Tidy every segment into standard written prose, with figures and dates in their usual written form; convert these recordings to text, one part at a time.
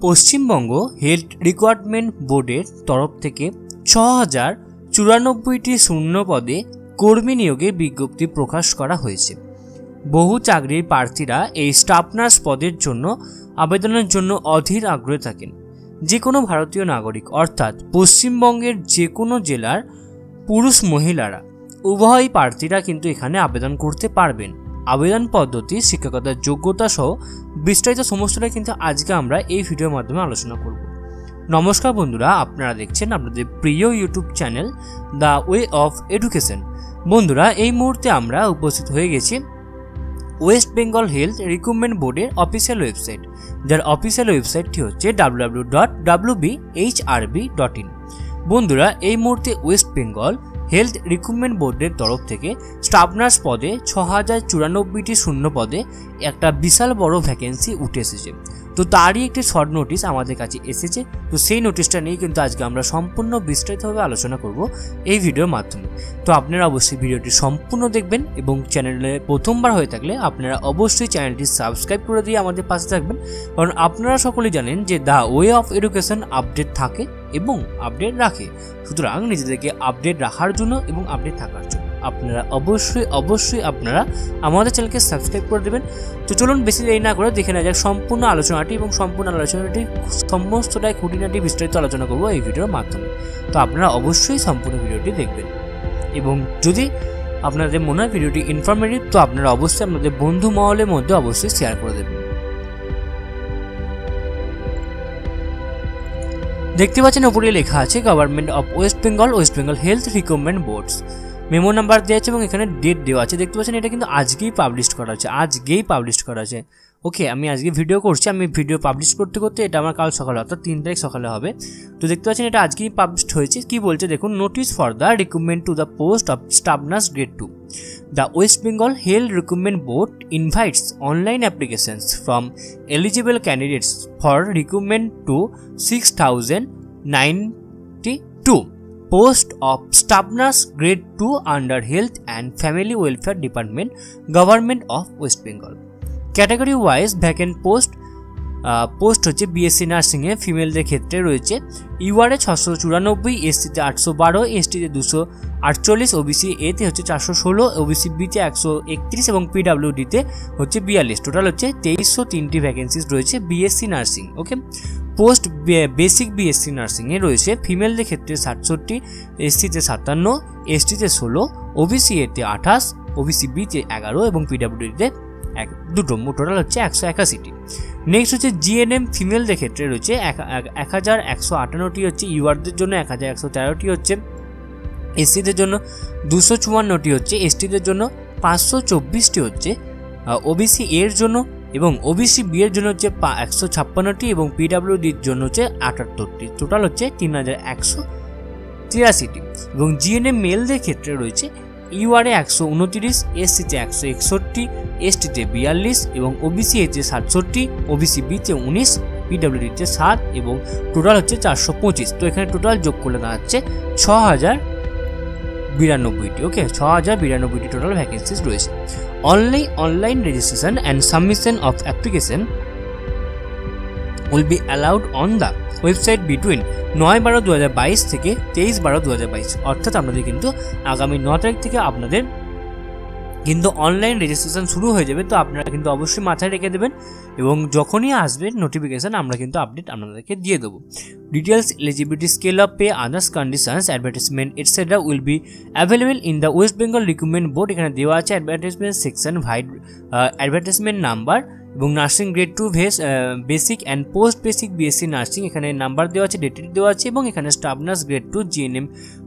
Paschimbanga health recruitment বোর্ডের তরফ থেকে ৬,০৯৪টি শূন্য পদে কর্মী নিয়োগের বিজ্ঞপ্তি প্রকাশ করা হয়েছে। বহু চাকরির প্রার্থীরা এই স্টাফ নার্স পদের জন্য আবেদনের জন্য অধীর আগ্রহে থাকেন। যে কোনো ভারতীয় নাগরিক অর্থাৎ পশ্চিমবঙ্গের যে কোনো জেলার পুরুষ মহিলারা উভয় প্রার্থীরা কিন্তু এখানে আবেদন করতে পারবেন। আবেদন পদ্ধতি, শিক্ষকতার যোগ্যতা সহ বিস্তারিত সমস্তটাই কিন্তু আজকে আমরা এই ভিডিওর মাধ্যমে আলোচনা করব। নমস্কার বন্ধুরা, আপনারা দেখছেন আপনাদের প্রিয় YouTube channel the way of education. বন্ধুরা, এই মুহূর্তে আমরা উপস্থিত হয়ে গেছি ওয়েস্ট বেঙ্গল হেলথ রিক্রুটমেন্ট বোর্ডের অফিসিয়াল ওয়েবসাইট, যার অফিসিয়াল ওয়েবসাইটটি হচ্ছে www.wbhrb.in। বন্ধুরা, এই মুহূর্তে ওয়েস্ট বেঙ্গল হেলথ রিক্রুটমেন্ট বোর্ডের তরফ থেকে স্টাফ নার্স পদে ৬,০৯৪টি শূন্য পদে একটা বিশাল বড় ভ্যাকেন্সি উঠে এসেছে। তো তারই একটি শর্ট নোটিশ আমাদের কাছে এসেছে। তো সেই নোটিশটা নিয়ে কিন্তু আজকে আমরা সম্পূর্ণ বিস্তারিতভাবে আলোচনা করব এই ভিডিওর মাধ্যমে। তো আপনারা অবশ্যই ভিডিওটি সম্পূর্ণ দেখবেন এবং চ্যানেলে প্রথমবার হয়ে থাকলে আপনারা অবশ্যই চ্যানেলটি সাবস্ক্রাইব করে দিয়ে আমাদের পাশে থাকবেন, কারণ আপনারা সকলেই জানেন যে the way of education update থাকে এবং আপডেট রাখে। সুতরাং নিজেদেরকে আপডেট রাখার জন্য এবং আপডেট থাকার জন্য আপনারা অবশ্যই আপনারা আমাদের চ্যানেলকে সাবস্ক্রাইব করে দেবেন। তো চলুন বেশি দেরি না করে দেখে নেওয়া যাক সম্পূর্ণ আলোচনাটি, এবং সম্পূর্ণ আলোচনাটি সমস্তটাই খুঁটিনাটি বিস্তারিত আলোচনা করব এই ভিডিওর মাধ্যমে। তো আপনারা অবশ্যই সম্পূর্ণ ভিডিওটি দেখবেন, এবং যদি আপনাদের মনে হয় ভিডিওটি ইনফরমেটিভ তো আপনারা অবশ্যই আপনাদের বন্ধু মহলের মধ্যে অবশ্যই শেয়ার করে দেবেন। দেখতে পাচ্ছেন ওপরে লেখা আছে government of West Bengal health recruitment boards. Memo number দেওয়া আছে এবং এখানে ডেট দেওয়া আছে। দেখতে পাচ্ছেন এটা কিন্তু আজকেই পাবলিশ করা আছে। ওকে, আমি আজকে ভিডিও করছি, আমি ভিডিও পাবলিশ করতে এটা আমার কাল সকালে অর্থাৎ ৩ তারিখ সকালে হবে। তো দেখতে পাচ্ছেন এটা আজকেই পাবলিশ হয়েছে। কি বলছে দেখুন, notice for the recruitment to the post of staff nurse grade 2। The West Bengal Health Recruitment Board invites online applications from eligible candidates for recruitment to 6,092 post of staff nurse grade 2 under Health and Family Welfare Department, Government of West Bengal. Category wise vacant post হচ্ছে BSc নার্সিংয়ে ফিমেলদের ক্ষেত্রে রয়েছে ইউআরএ 694, এসটিতে 812, এসটিতে 248, OBC এতে হচ্ছে 416, OBC বিতে 131 এবং পিডাব্লিউডিতে হচ্ছে 42। Total হচ্ছে 2303টি vacancies রয়েছে বিএসসি নার্সিং। ওকে, পোস্ট বেসিক বিএসসি নার্সিংয়ে রয়েছে ফিমেলদের ক্ষেত্রে 67, এসসিতে 57, এসটিতে 16, ওবিসি এতে 28, ওবিসি বিতে 11 এবং পিডাব্লিউডিতে 2টো। টোটাল হচ্ছে 181টি। নেক্সট হচ্ছে জিএনএম ফিমেলদের ক্ষেত্রে রয়েছে 1158টি হচ্ছে ইউআরদের জন্য, 1113টি হচ্ছে এসসিদের জন্য, 254টি হচ্ছে এসটিদের জন্য, 524টি হচ্ছে ওবিসি এর জন্য এবং ওবিসি বি এর জন্য হচ্ছে 156টি এবং পিডাব্লিউডির জন্য হচ্ছে 78টি। টোটাল হচ্ছে 3183টি। এবং জিএনএম মেলদের ক্ষেত্রে রয়েছে ইউআরএ 129, এসসিতে 161, এসটিতে 42 এবং ওবিসি এতে 67, ওবিসি বিতে 19, পিডাব্লিউডিতে 7 এবং টোটাল হচ্ছে 425। তো এখানে টোটাল যোগ করলে দাঁড়াচ্ছে 6,092টি। ওকে, 6,092টি টোটাল ভ্যাকেন্সিস রয়েছে। Online registration and submission of application will be allowed on the website between 9/12/2022 থেকে 23/12/2022। অর্থাৎ আপনাদের কিন্তু আগামী 9 তারিখ থেকে আপনাদের কিন্তু অনলাইন রেজিস্ট্রেশন শুরু হয়ে যাবে। তো আপনারা কিন্তু অবশ্যই মাথায় রেখে দেবেন, এবং যখনই আসবে নোটিফিকেশান আমরা কিন্তু আপডেট আপনাদেরকে দিয়ে দেবো। Details, eligibility, scale of pay, others conditions, advertisement etcetera will be available in the West Bengal recruitment board. এখানে দেওয়া আছে অ্যাডভার্টাইজমেন্ট সেকশন, অ্যাডভার্টাইজমেন্ট নাম্বার এবং nursing grade 2 basic and post basic BSc nursing এখানে নাম্বার দেওয়া আছে, ডেটেড দেওয়া আছে, এবং এখানে স্টাফ নার্স গ্রেড 2 জিএনএম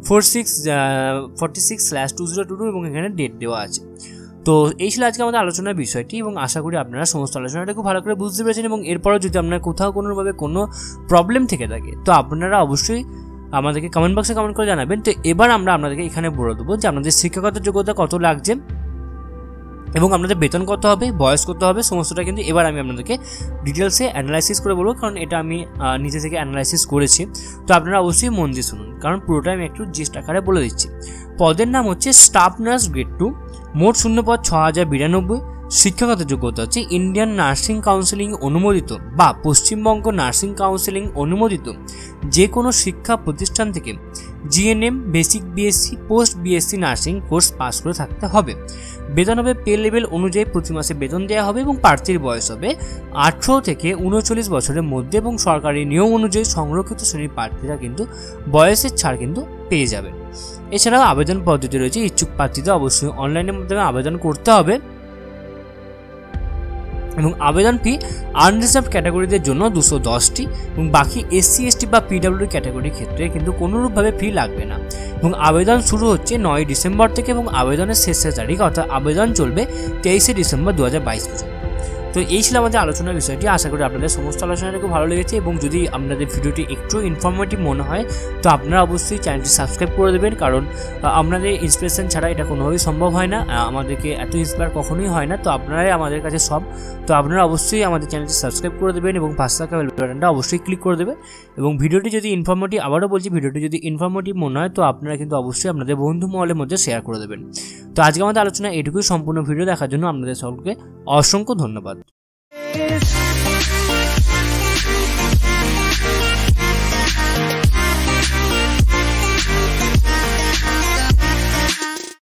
46/2022 এবং এখানে ডেট দেওয়া আছে। তো এই ছিল আজকে আমাদের আলোচনার বিষয়টি, এবং আশা করি আপনারা সমস্ত আলোচনাটা খুব ভালো করে বুঝতে পেরেছেন। এবং এরপরও যদি আপনার কোথাও কোনোভাবে কোনো প্রবলেম থেকে থাকে তো আপনারা অবশ্যই আমাদেরকে কমেন্ট বক্সে কমেন্ট করে জানাবেন। তো এবার আমরা আপনাদেরকে এখানে বলে দেবো যে আপনাদের শিক্ষাগত যোগ্যতা কত লাগছে এবং আপনাদের বেতন কত হবে, বয়স কত হবে, সমস্তটা কিন্তু এবার আমি আপনাদেরকে ডিটেলসে অ্যানালাইসিস করে বলবো, কারণ এটা আমি নিজে থেকে অ্যানালাইসিস করেছি। তো আপনারা অবশ্যই মন দিয়ে শুনুন, কারণ পুরোটা আমি একটু জিস্ট আকারে বলে দিচ্ছি। পদের নাম হচ্ছে স্টাফ নার্স গ্রেড 2, মোট শূন্য পদ 6,092, শিক্ষাগত যোগ্যতা হচ্ছে ইন্ডিয়ান নার্সিং কাউন্সিলিং অনুমোদিত বা পশ্চিমবঙ্গ নার্সিং কাউন্সিলিং অনুমোদিত যে কোনো শিক্ষা প্রতিষ্ঠান থেকে GNM, basic BSc, post BSc nursing course pass করে থাকতে হবে। বেতন হবে পে লেভেল অনুযায়ী প্রতি মাসে বেতন দেওয়া হবে এবং প্রার্থীর বয়স হবে 18 থেকে 39 বছরের মধ্যে এবং সরকারি নিয়ম অনুযায়ী সংরক্ষিত শ্রেণীর প্রার্থীরা কিন্তু বয়সের ছাড় কিন্তু পেয়ে যাবে। এছাড়াও আবেদন পদ্ধতি রয়েছে। ইচ্ছুক প্রার্থীদের অবশ্যই অনলাইনের মাধ্যমে আবেদন করতে হবে এবং আবেদন ফি আনরিজার্ভড ক্যাটাগরিদের জন্য 210টি এবং বাকি এসসি এসটি বা পিডব্লিউডি ক্যাটাগরির ক্ষেত্রে কিন্তু কোনোরূপভাবে ফি লাগবে না এবং আবেদন শুরু হচ্ছে 9 ডিসেম্বর থেকে এবং আবেদনের শেষের তারিখ অর্থাৎ আবেদন চলবে 23 ডিসেম্বর 2022 পর্যন্ত। তো এই ছিল আমাদের আলোচনার বিষয়টি। আশা করি আপনাদের সমস্ত আলোচনাটা খুব ভালো লেগেছে এবং যদি আপনাদের ভিডিওটি একটু ইনফরমেটিভ মনে হয় তো আপনারা অবশ্যই চ্যানেলটি সাবস্ক্রাইব করে দেবেন, কারণ আপনাদের ইন্সপিরেশন ছাড়া এটা কোনোভাবেই সম্ভব হয় না, আমাদেরকে এত ইন্সপায়ার কখনোই হয় না। তো আপনারাই আমাদের কাছে সব। তো আপনারা অবশ্যই আমাদের চ্যানেলটি সাবস্ক্রাইব করে দেবেন এবং পাশে থাকা বেল বাটনটা অবশ্যই ক্লিক করে দেবেন এবং ভিডিওটি যদি ইনফরমেটিভ, আবারও বলছি, ভিডিওটি যদি ইনফরমেটিভ মনে হয় তো আপনারা কিন্তু অবশ্যই আপনাদের বন্ধু মহলের মধ্যে শেয়ার করে দেবেন। তো আজকে আমাদের আলোচনা এটুকুই। সম্পূর্ণ ভিডিও দেখার জন্য আপনাদের সকলকে অসংখ্য ধন্যবাদ।